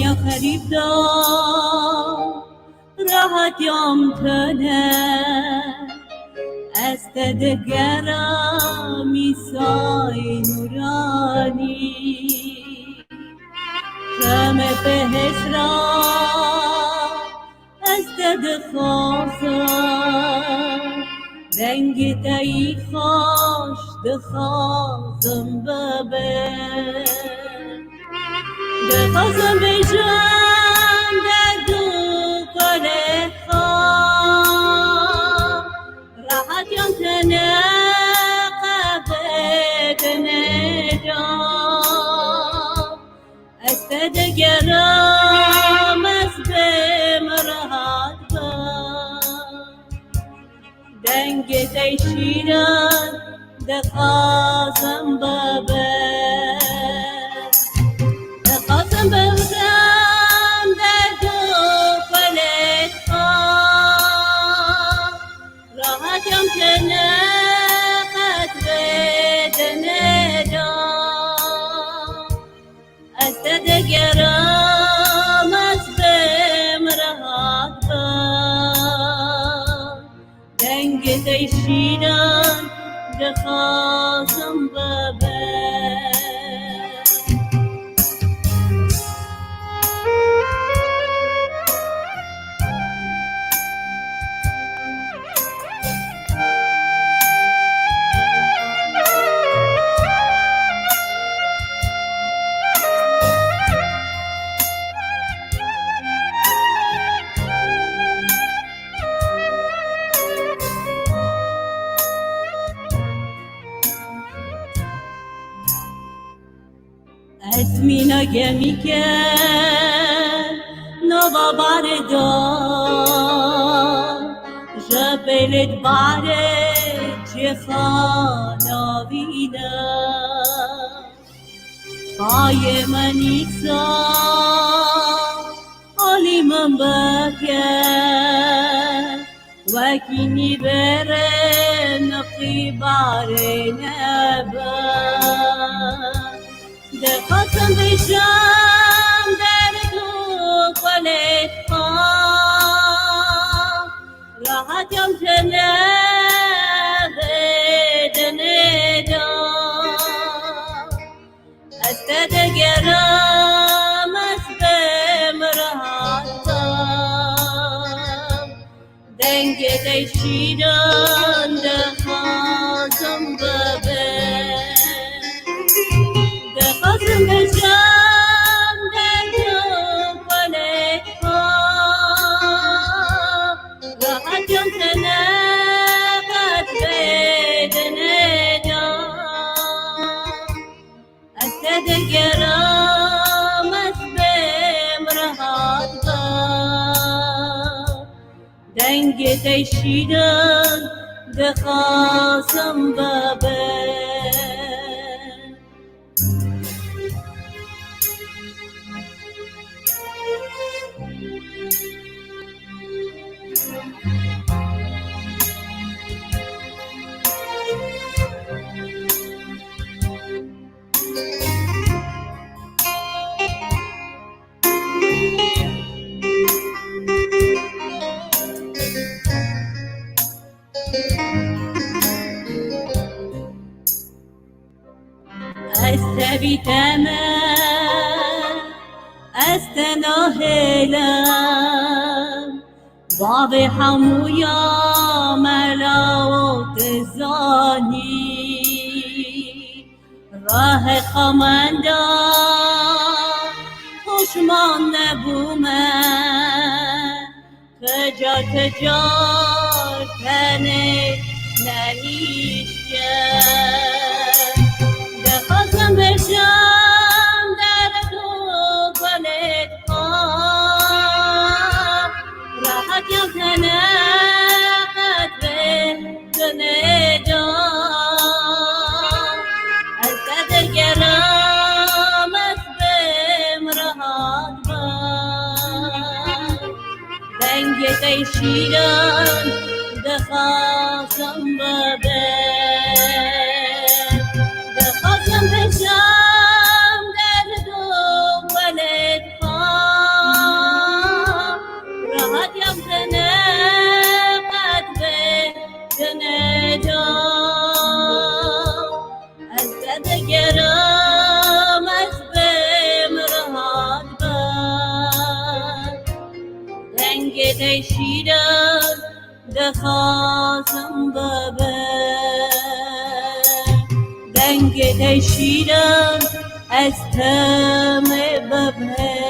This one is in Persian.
یا خریدار راحت یام تنه از دگرمی سای نورانی کم بهش را از خوازم دنگ تایی خوش دخوازم ببه دخوازم بجم در دو کاره خواه راحت یم تنه قبه ندام از دگرم از بیم راحت با دنگ دی شیران دخوازم ببه دخوازم ببزم در دو فلک خواه راحت یم تنه قدر دندام از دگرم از بیم راحت با دنگ دی شیران دخوازم ببه اسمینا گمی که نوا باردار جبلت باره چه خاناوینا پای منیسا حالی من بکر وکینی بره نقی باره نبر دخواستم بشم در تو فلک خواه راحت یم تنه بدندام از دگرم از بیم راحت بام دنگ دی شیران دخواستم ببه دخواستم بشم در تو فلک خواه راحت یم تنه قدر دندام از دگرم از بیم راحت بام دنگ دی شیران دخواستم ببه استبیتمه استناهلم باب حمویا ملاوت زانی راه خمندا خوشمان نبومه کجا تنه نهیشه دخواستم بشم در تو فلک خواه راحت یم تنه قدر دندام از دگرم از بیم راحت بام دنگ دی شیران دخواستم ببه دخواستم بشم در دو فلک خواه شیران دخوازم ببه دنگ شیران از تم ببه